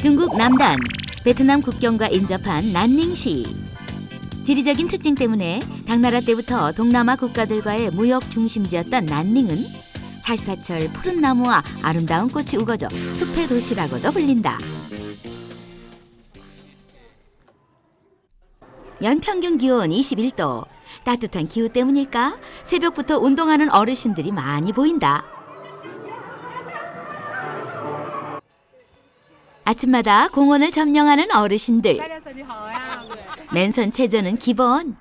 중국 남단, 베트남 국경과 인접한 난닝시. 지리적인 특징 때문에 당나라 때부터 동남아 국가들과의 무역 중심지였던 난닝은 사시사철 푸른 나무와 아름다운 꽃이 우거져 숲의 도시라고도 불린다. 연평균 기온 21도. 따뜻한 기후 때문일까? 새벽부터 운동하는 어르신들이 많이 보인다. 아침마다 공원을 점령하는 어르신들. 맨손 체조는 기본.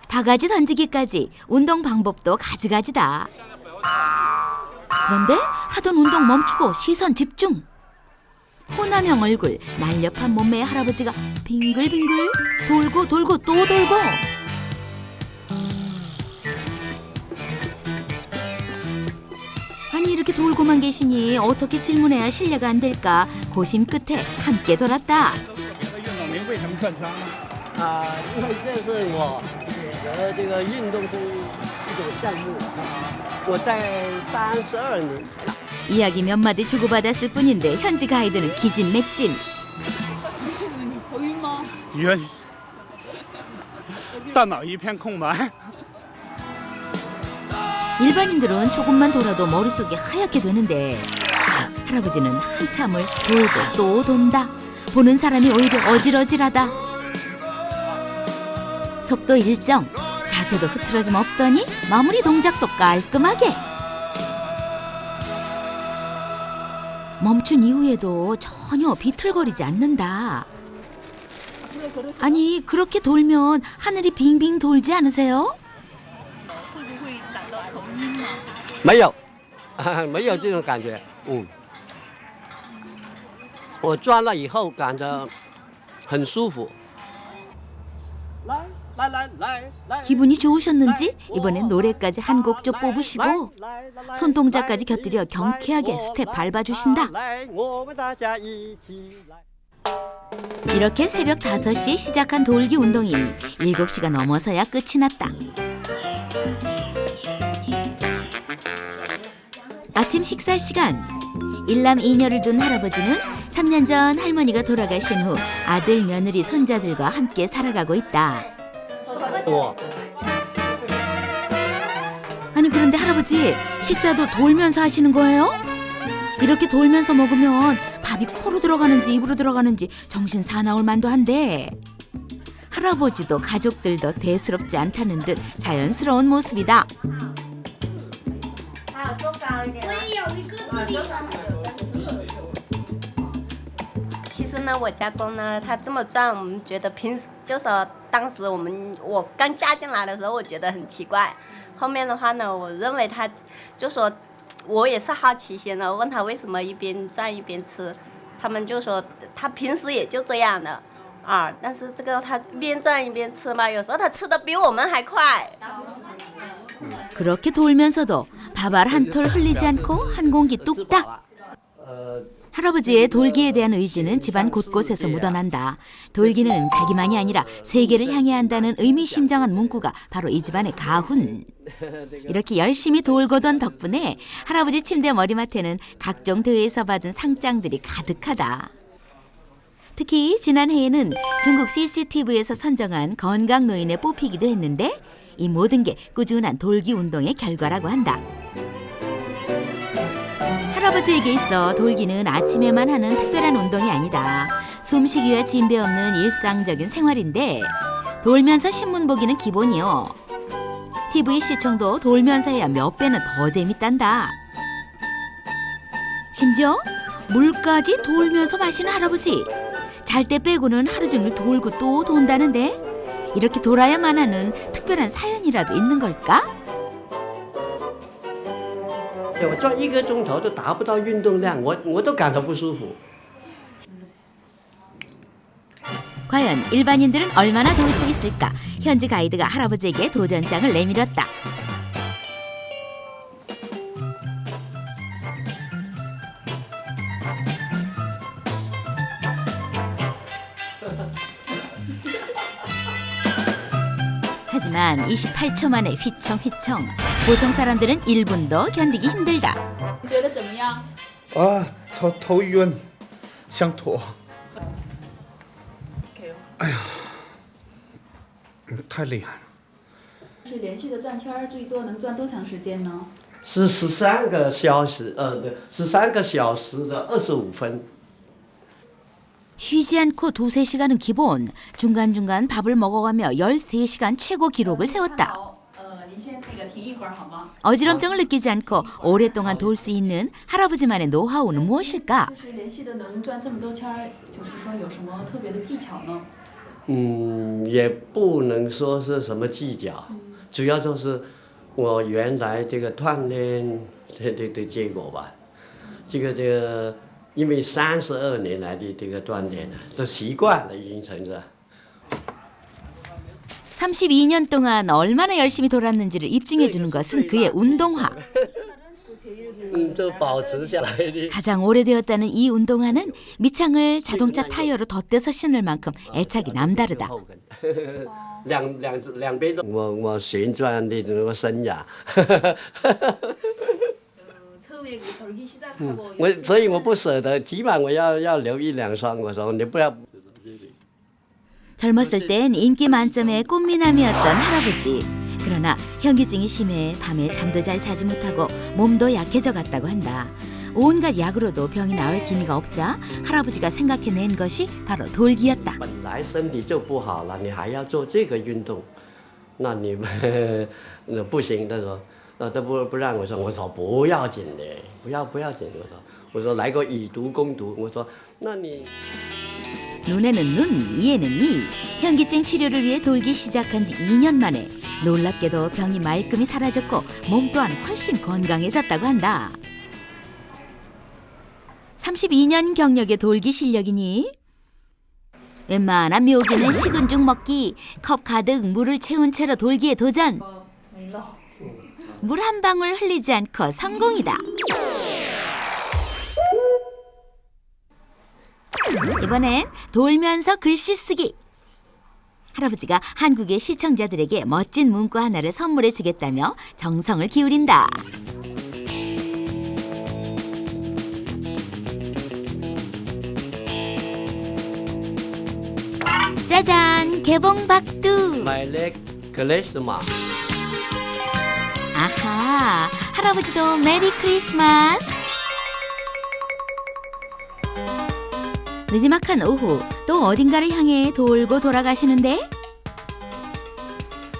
바가지 던지기까지 운동 방법도 가지가지다. 그런데 하던 운동 멈추고 시선 집중. 호남형 얼굴, 날렵한 몸매의 할아버지가 빙글빙글 돌고 돌고 또 돌고. 아니 이렇게 돌고만 계시니 어떻게 질문해야 실례가 안 될까 고심 끝에 함께 돌았다. 因为这是我的这个运动的一种项目我在32年 이야기 몇 마디 주고받았을 뿐인데 현지 가이드는 기진맥진. 晕，大脑一片空白。 일반인들은 조금만 돌아도 머릿속이 하얗게 되는데 할아버지는 한참을 돌고 또 돈다. 보는 사람이 오히려 어질어질하다. 속도 일정, 자세도 흐트러짐 없더니 마무리 동작도 깔끔하게. 멈춘 이후에도 전혀 비틀거리지 않는다. 아니 그렇게 돌면 하늘이 빙빙 돌지 않으세요? 没有没有这种感觉我转了以后感觉很舒服 기분이 좋으셨는지 이번엔 노래까지 한 곡 좀 뽑으시고 손동작까지 곁들여 경쾌하게 스텝 밟아주신다. 이렇게 새벽 5시 시작한 돌기 운동이 7시가 넘어서야 끝이 났다. 아침 식사 시간. 일남 이녀를 둔 할아버지는 3년 전 할머니가 돌아가신 후 아들, 며느리, 손자들과 함께 살아가고 있다. 아니 그런데 할아버지 식사도 돌면서 하시는 거예요? 이렇게 돌면서 먹으면 밥이 코로 들어가는지 입으로 들어가는지 정신 사나울 만도 한데 할아버지도 가족들도 대수롭지 않다는 듯 자연스러운 모습이다. 其实呢，我家公呢，他这么转，我们觉得平时就说当时我刚嫁进来的时候，我觉得很奇怪。后面的话呢，我认为他就说，我也是好奇心的，问他为什么一边转一边吃，他们就说他平时也就这样的啊，但是这个他一边转一边吃嘛，有时候他吃的比我们还快。 그렇게 돌면서도 밥알 한 톨 흘리지 않고 한 공기 뚝딱. 할아버지의 돌기에 대한 의지는 집안 곳곳에서 묻어난다. 돌기는 자기만이 아니라 세계를 향해야 한다는 의미심장한 문구가 바로 이 집안의 가훈. 이렇게 열심히 돌고던 덕분에 할아버지 침대 머리맡에는 각종 대회에서 받은 상장들이 가득하다. 특히 지난해에는 중국 CCTV에서 선정한 건강노인에 뽑히기도 했는데 이 모든 게 꾸준한 돌기 운동의 결과라고 한다. 할아버지에게 있어 돌기는 아침에만 하는 특별한 운동이 아니다. 숨쉬기와 진배 없는 일상적인 생활인데 돌면서 신문 보기는 기본이요. TV 시청도 돌면서 해야 몇 배는 더 재밌단다. 심지어 물까지 돌면서 마시는 할아버지. 잘 때 빼고는 하루 종일 돌고 또 돈다는데 이렇게 돌아야만 하는 특별한 사연이라도 있는 걸까? 我转1个钟头都达不到运动量我都感到不舒服 과연 일반인들은 얼마나 돌 수 있을까? 현지 가이드가 할아버지에게 도전장을 내밀었다. 하지만 28초 만에 휘청휘청. 보통 사람들은 1분도 견디기 힘들다. 觉得怎么样？啊，头晕，想吐。太厉害了。是连续的转圈儿，最多能转多长时间呢？是13个小时，对，13个小时的25分。 쉬지 않고 2~3시간은 기본, 중간중간 밥을 먹어가며 13시간 최고 기록을 세웠다. 您先那个停一会儿好吗？ 어지럼증을 느끼지 않고 오랫동안 돌 수 있는 할아버지만의 노하우는 무엇일까? 就是连续的能转这么多圈儿，就是说有什么特别的技巧呢？也不能说是什么技巧，主要就是我原来这个锻炼的结果吧。这个，因为32年来的这个锻炼呢，都习惯了，已经成了。 32년 동안 얼마나 열심히 돌았는지를 입증해 주는 것은 그의 운동화. 都保持下来的。 가장 오래되었다는 이 운동화는 밑창을 자동차 타이어로 덧대서 신을 만큼 애착이 남다르다. 两边都我旋转的那个生涯。 처음에 그 돌기 시작하고 所以我不舍得，起码我要留1~2双。我说你不要。 젊었을 땐 인기 만점의 꽃미남이었던 할아버지. 그러나 현기증이 심해 밤에 잠도 잘 자지 못하고 몸도 약해져 갔다고 한다. 온갖 약으로도 병이 나을 기미가 없자 할아버지가 생각해낸 것이 바로 돌기였다. 本来身体就不好了，你还要做这个运动，那你们不行。他说，他不让我说，我说不要紧的，不要紧。我说来个以毒攻毒。我说那你。 눈에는 눈, 이에는 이. 현기증 치료를 위해 돌기 시작한 지 2년 만에 놀랍게도 병이 말끔히 사라졌고 몸 또한 훨씬 건강해졌다고 한다. 32년 경력의 돌기 실력이니 웬만한 묘기는 식은 죽 먹기, 컵 가득 물을 채운 채로 돌기에 도전. 물 한 방울 흘리지 않고 성공이다. 이번엔 돌면서 글씨 쓰기. 할아버지가 한국의 시청자들에게 멋진 문구 하나를 선물해 주겠다며 정성을 기울인다. 짜잔, 개봉박두. 말렉 크리스마. 아하, 할아버지도 메리 크리스마스. 늦지막한 오후 또 어딘가를 향해 돌고 돌아가시는데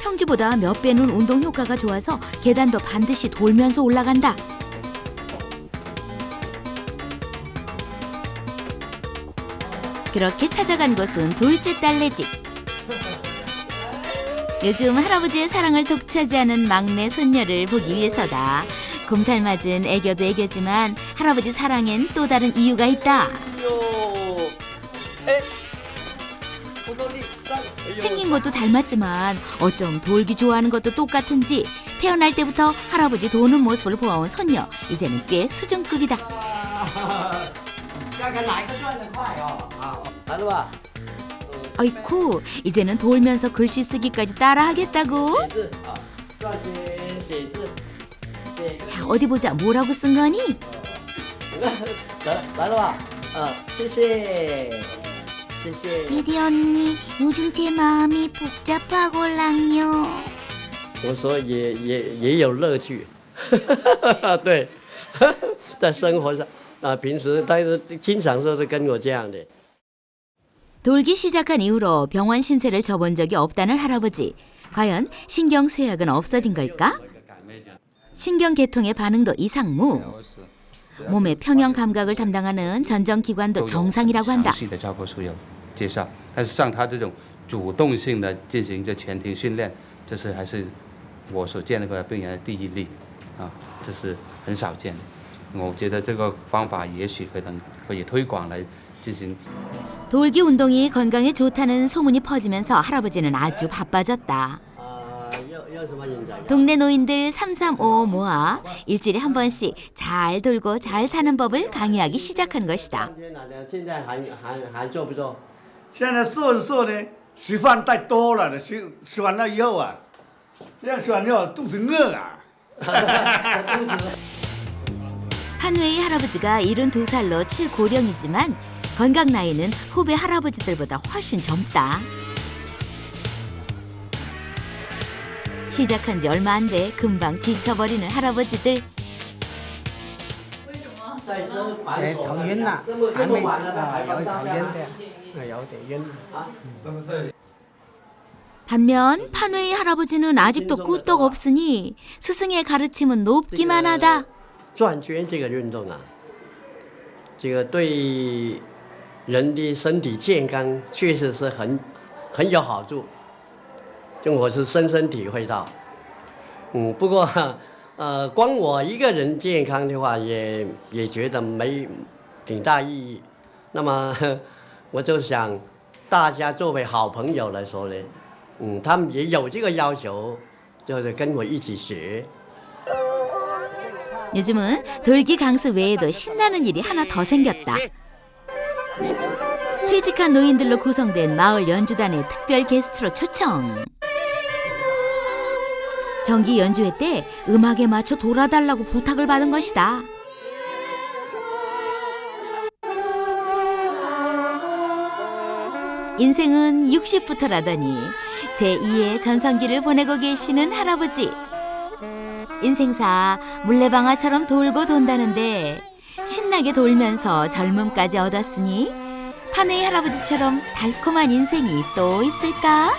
평지보다 몇 배는 운동 효과가 좋아서 계단도 반드시 돌면서 올라간다. 그렇게 찾아간 곳은 둘째 딸네 집. 요즘 할아버지의 사랑을 독차지하는 막내 손녀를 보기 위해서다. 곰살맞은 애교도 애교지만 할아버지 사랑엔 또 다른 이유가 있다. 생긴 것도 닮았지만 어쩜 돌기 좋아하는 것도 똑같은지 태어날 때부터 할아버지 도는 모습을 보아온 손녀. 이제는 꽤 수준급이다. 어이쿠, 이제는 돌면서 글씨 쓰기까지 따라하겠다고? 자, 어디 보자. 뭐라고 쓴 거니? 来了吧？谢谢，谢谢。 미디 언니, 요즘 제 마음이 복잡하걸랑요. 我说也有乐趣，对，在生活上平时但是经常都是跟我这样的。 돌기 시작한 이후로 병원 신세를 져본 적이 없다는 할아버지. 과연 신경쇠약은 없어진 걸까? 신경계통의 반응도 이상무. 몸의 평형 감각을 담당하는 전정기관도 정상이라고 한다. 详细的教科书有介绍，但是像他这种主动性的进行这前庭训练，这是还是我所见的病人的第一例，这是很少见的。我觉得这个方法也许可能可以推广来进行。 돌기 운동이 건강에 좋다는 소문이 퍼지면서 할아버지는 아주 바빠졌다. 동네 노인들 335 모아 일주일에 한 번씩 잘 돌고 잘 사는 법을 강의하기 시작한 것이다. 现在做着做的，吃饭太多了，吃完了以后啊，这样吃完以后肚子饿啊。 판웨이 할아버지가 72살로 최고령이지만 건강 나이는 후배 할아버지들보다 훨씬 젊다. 시작한 지 얼마 안 돼 금방 지쳐버리는 할아버지들. 头晕了，还没有头晕的，有点晕。 반면 판웨이 할아버지는 아직도 꿀떡 없으니 스승의 가르침은 높기만 하다. 转圈这个运动啊，这个对人的身体健康确实是很有好处，就我是深深体会到。不过光我一个人健康的话也觉得没挺大意义。那么我就想，大家作为好朋友来说呢，他们也有这个要求，就是跟我一起学。 요즘은 돌기 강습 외에도 신나는 일이 하나 더 생겼다. 퇴직한 노인들로 구성된 마을 연주단의 특별 게스트로 초청. 정기 연주회 때 음악에 맞춰 돌아달라고 부탁을 받은 것이다. 인생은 60부터라더니 제2의 전성기를 보내고 계시는 할아버지. 인생사 물레방아처럼 돌고 돈다는데 신나게 돌면서 젊음까지 얻었으니 판웨이 할아버지처럼 달콤한 인생이 또 있을까?